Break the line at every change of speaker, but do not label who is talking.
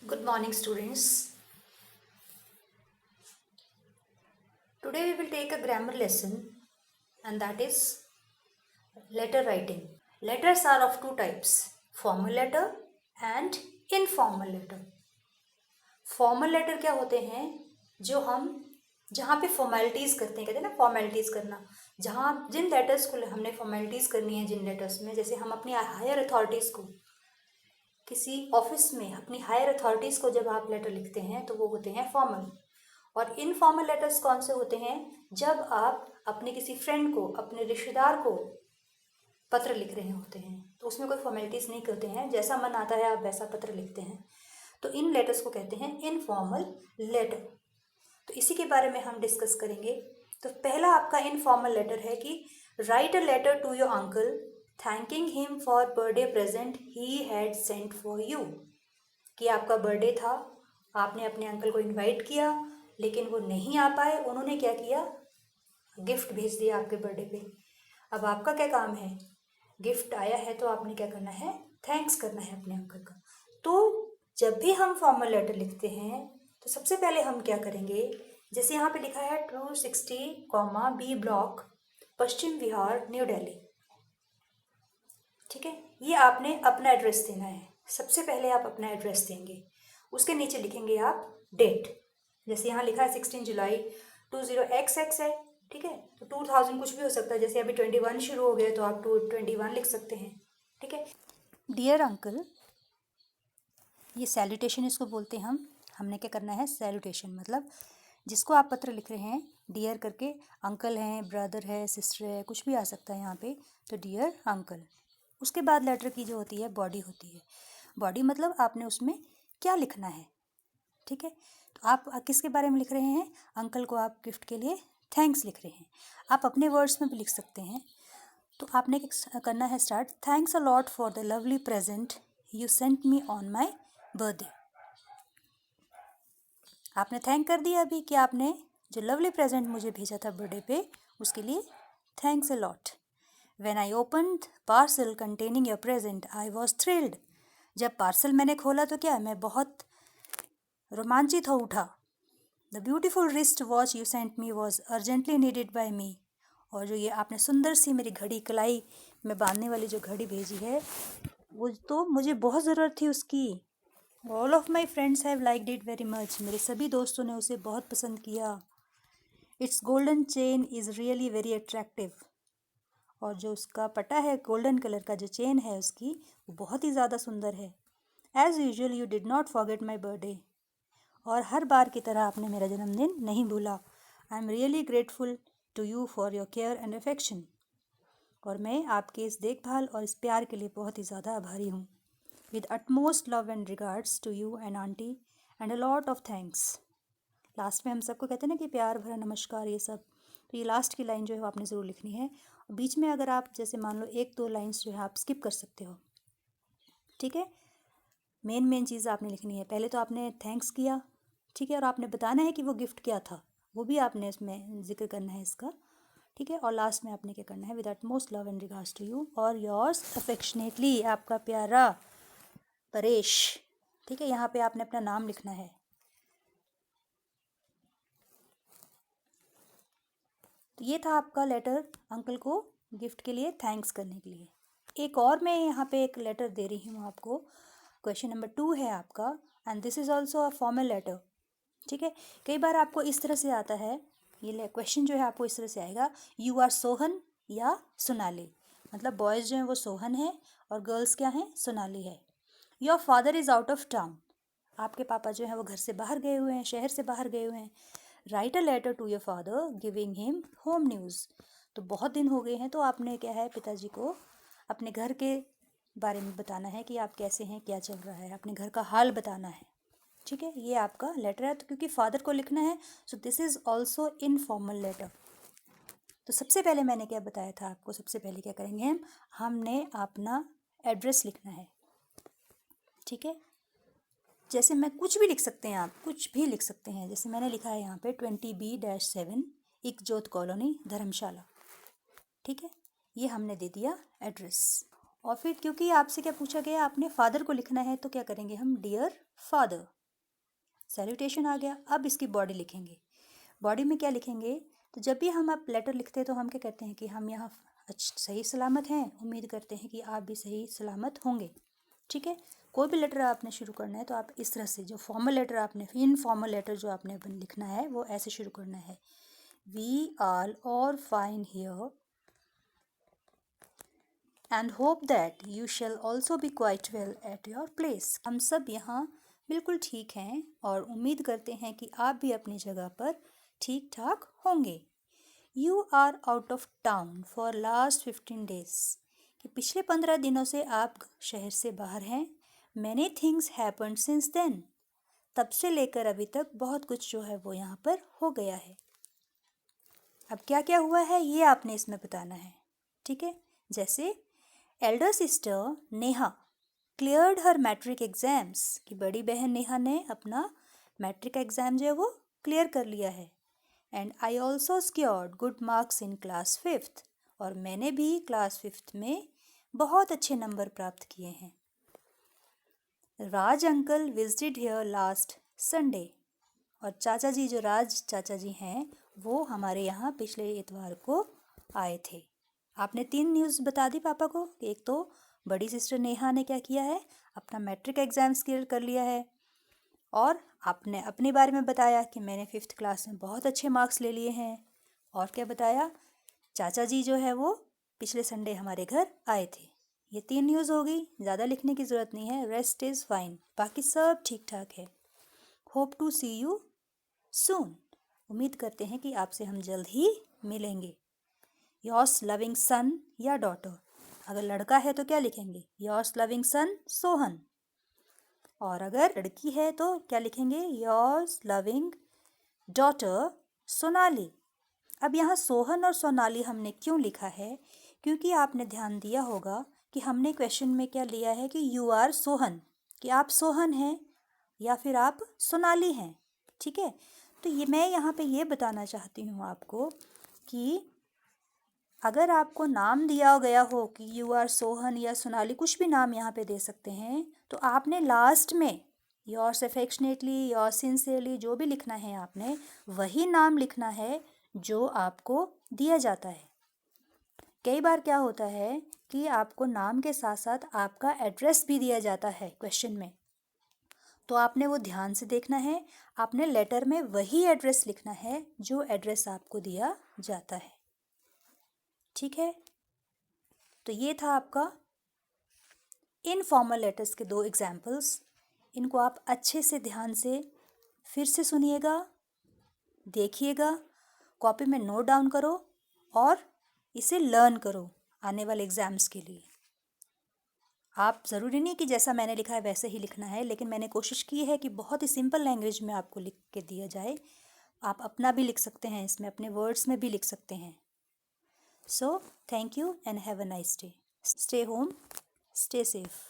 Good morning, students. Today we will take a grammar lesson, and that is letter writing. Letters are of two types, formal letter and informal letter. Formal letter क्या होते हैं? जो हम जहाँ पे formalities करते हैं, कहते हैं ना फॉर्मेलिटीज़ करना, जहाँ जिन लेटर्स को हमने फॉर्मेलिटीज़ करनी है, जिन लेटर्स में, जैसे हम अपनी हायर अथॉरिटीज़ को किसी ऑफिस में अपनी हायर अथॉरिटीज़ को जब आप लेटर लिखते हैं तो वो होते हैं फॉर्मल। और इनफॉर्मल लेटर्स कौन से होते हैं? जब आप अपने किसी फ्रेंड को, अपने रिश्तेदार को पत्र लिख रहे होते हैं तो उसमें कोई फॉर्मेलिटीज़ नहीं करते हैं, जैसा मन आता है आप वैसा पत्र लिखते हैं, तो इन लेटर्स को कहते हैं इनफॉर्मल लेटर। तो इसी के बारे में हम डिस्कस करेंगे। तो पहला आपका इनफॉर्मल लेटर है कि write a letter to your uncle thanking him for birthday present he had sent for you. कि आपका बर्थडे था, आपने अपने अंकल को इनवाइट किया लेकिन वो नहीं आ पाए, उन्होंने क्या किया? गिफ्ट भेज दिया आपके बर्थडे पे। अब आपका क्या काम है? गिफ्ट आया है तो आपने क्या करना है? थैंक्स करना है अपने अंकल का। तो जब भी हम फॉर्मल लेटर लिखते हैं तो सबसे पहले हम क्या करेंगे? जैसे यहाँ पे लिखा है 260, B block, Paschim Vihar, new Delhi. ठीक है, ये आपने अपना एड्रेस देना है। सबसे पहले आप अपना एड्रेस देंगे, उसके नीचे लिखेंगे आप डेट। जैसे यहाँ लिखा है 16 जुलाई 20XX है, ठीक है, तो 2000 कुछ भी हो सकता है। जैसे अभी 21 शुरू हो गया तो आप 21 लिख सकते हैं। ठीक है, डियर अंकल, ये सैल्यूटेशन इसको बोलते हैं हम। हमने क्या करना है? सैल्यूटेशन मतलब जिसको आप पत्र लिख रहे हैं डियर करके, अंकल हैं, ब्रदर है, सिस्टर है, कुछ भी आ सकता है यहाँ पे, तो डियर अंकल। उसके बाद लेटर की जो होती है बॉडी होती है। बॉडी मतलब आपने उसमें क्या लिखना है। ठीक है, तो आप किसके बारे में लिख रहे हैं? अंकल को आप गिफ्ट के लिए थैंक्स लिख रहे हैं। आप अपने वर्ड्स में भी लिख सकते हैं। तो आपने करना है start, thanks a lot for the lovely present you sent me on my birthday. आपने थैंक कर दिया अभी कि आपने जो लवली प्रेजेंट मुझे भेजा था बर्थडे पे, उसके लिए thanks a lot. When I opened parcel containing your present, I was thrilled. जब पार्सल मैंने खोला तो क्या, मैं बहुत रोमांचित हो उठा। The beautiful wrist watch you sent me was urgently needed by me. और जो ये आपने सुंदर सी मेरी घड़ी, कलाई में बांधने वाली जो घड़ी भेजी है, वो तो मुझे बहुत ज़रूरत थी उसकी। All of my friends have liked it very much. मेरे सभी दोस्तों ने उसे बहुत पसंद किया। Its golden chain is really very attractive. और जो उसका पटा है, गोल्डन कलर का जो चेन है उसकी, वो बहुत ही ज़्यादा सुंदर है। As usual you did not forget my birthday. और हर बार की तरह आपने मेरा जन्मदिन नहीं भूला। I am really grateful to you for your care and affection. और मैं आपके इस देखभाल और इस प्यार के लिए बहुत ही ज़्यादा आभारी हूँ। With utmost love and regards to you and aunty and a lot of thanks. Last में हम सबको कहते हैं ना कि प्यार भरा नमस्कार, ये सब। तो ये लास्ट की लाइन जो है वो आपने ज़रूर लिखनी है। बीच में अगर आप जैसे मान लो 1-2 लाइन्स जो है आप स्किप कर सकते हो। ठीक है, मेन चीज़ आपने लिखनी है। पहले तो आपने थैंक्स किया, ठीक है, और आपने बताना है कि वो गिफ्ट क्या था, वो भी आपने इसमें जिक्र करना है इसका। ठीक है, और लास्ट में आपने क्या करना है? With utmost love and regards to you और योर्स अफेक्शनेटली, आपका प्यारा परेश। ठीक है, यहाँ पे आपने अपना नाम लिखना है। तो ये था आपका लेटर अंकल को गिफ्ट के लिए थैंक्स करने के लिए। एक और मैं यहाँ पे एक लेटर दे रही हूँ आपको। क्वेश्चन नंबर 2 है आपका, and this is also a formal letter. ठीक है, कई बार आपको इस तरह से आता है, ये क्वेश्चन जो है आपको इस तरह से आएगा, यू आर सोहन या सोनाली। मतलब बॉयज़ जो हैं वो सोहन है और गर्ल्स क्या हैं? सोनाली है। Your father is out of town. आपके पापा जो हैं वो घर से बाहर गए हुए हैं, शहर से बाहर गए हुए हैं। Write a letter to your father giving him home news. तो बहुत दिन हो गए हैं, तो आपने क्या है, पिताजी को अपने घर के बारे में बताना है कि आप कैसे हैं, क्या चल रहा है, अपने घर का हाल बताना है। ठीक है, ये आपका लेटर है। तो क्योंकि फादर को लिखना है, so this is also informal letter. तो सबसे पहले मैंने क्या बताया था आपको, सबसे पहले क्या करेंगे हमने अपना एड्रेस लिखना है। ठीक है, जैसे मैं कुछ भी लिख सकते हैं, आप कुछ भी लिख सकते हैं। जैसे मैंने लिखा है यहाँ पे 20B-7 इकजोत कॉलोनी, धर्मशाला। ठीक है, ये हमने दे दिया एड्रेस। और फिर क्योंकि आपसे क्या पूछा गया, आपने फादर को लिखना है, तो क्या करेंगे हम, डियर फादर, सैल्यूटेशन आ गया। अब इसकी बॉडी लिखेंगे। बॉडी में क्या लिखेंगे, तो जब भी हम आप लेटर लिखते हैं तो हम क्या कहते हैं कि हम यहाँ सही सलामत हैं, उम्मीद करते हैं कि आप भी सही सलामत होंगे। ठीक है, कोई भी लेटर आपने शुरू करना है तो आप इस तरह से, जो फॉर्मल लेटर आपने, इनफॉर्मल लेटर जो आपने लिखना है वो ऐसे शुरू करना है, we are all fine here and hope that you shall also be quite well at your place. हम सब यहाँ बिल्कुल ठीक हैं और उम्मीद करते हैं कि आप भी अपनी जगह पर ठीक ठाक होंगे। You are out of town for last 15 days, कि पिछले 15 दिनों से आप शहर से बाहर हैं। Many things happened since then, तब से लेकर अभी तक बहुत कुछ जो है वो यहाँ पर हो गया है। अब क्या क्या हुआ है ये आपने इसमें बताना है। ठीक है, जैसे एल्डर सिस्टर नेहा क्लियर्ड हर मैट्रिक एग्जाम्स, कि बड़ी बहन नेहा ने अपना मैट्रिक एग्ज़ाम जो है वो क्लियर कर लिया है। And I also स्क्योर्ड good marks in class 5th, और मैंने भी क्लास 5th में बहुत अच्छे नंबर प्राप्त किए हैं। Raj uncle visited here last Sunday, और चाचा जी, जो राज चाचा जी हैं, वो हमारे यहाँ पिछले इतवार को आए थे। आपने 3 न्यूज़ बता दी पापा को, कि एक तो बड़ी सिस्टर नेहा ने क्या किया है, अपना मैट्रिक एग्ज़ाम्स क्लियर कर लिया है, और आपने अपने बारे में बताया कि मैंने 5th क्लास में बहुत अच्छे मार्क्स ले लिए हैं, और क्या बताया, चाचा जी जो है वो पिछले संडे हमारे घर आए थे। ये 3 न्यूज़ हो गई, ज़्यादा लिखने की ज़रूरत नहीं है, रेस्ट इज़ फाइन, बाकी सब ठीक ठाक है। Hope to see you soon, उम्मीद करते हैं कि आपसे हम जल्द ही मिलेंगे। योर्स लविंग सन या डॉटर, अगर लड़का है तो क्या लिखेंगे, योर्स लविंग सन सोहन, और अगर लड़की है तो क्या लिखेंगे, योर्स लविंग डॉटर सोनाली। अब यहाँ सोहन और सोनाली हमने क्यों लिखा है, क्योंकि आपने ध्यान दिया होगा कि हमने क्वेश्चन में क्या लिया है कि यू आर सोहन, कि आप सोहन हैं या फिर आप सोनाली हैं। ठीक है, तो ये मैं यहाँ पे ये बताना चाहती हूँ आपको कि अगर आपको नाम दिया गया हो कि यू आर सोहन या सोनाली, कुछ भी नाम यहाँ पे दे सकते हैं, तो आपने लास्ट में योर्स अफेक्शनेटली, योर्स सिंसियरली, जो भी लिखना है आपने वही नाम लिखना है जो आपको दिया जाता है। कई बार क्या होता है कि आपको नाम के साथ साथ आपका एड्रेस भी दिया जाता है क्वेश्चन में, तो आपने वो ध्यान से देखना है। आपने लेटर में वही एड्रेस लिखना है जो एड्रेस आपको दिया जाता है। ठीक है, तो ये था आपका इनफॉर्मल लेटर्स के 2 एग्जाम्पल्स। इनको आप अच्छे से ध्यान से फिर से सुनिएगा, देखिएगा, कॉपी में नोट डाउन करो और इसे लर्न करो आने वाले एग्ज़ाम्स के लिए। आप ज़रूरी नहीं कि जैसा मैंने लिखा है वैसे ही लिखना है, लेकिन मैंने कोशिश की है कि बहुत ही सिंपल लैंग्वेज में आपको लिख के दिया जाए। आप अपना भी लिख सकते हैं, इसमें अपने वर्ड्स में भी लिख सकते हैं। So, thank you and have a nice day. Stay home, stay safe.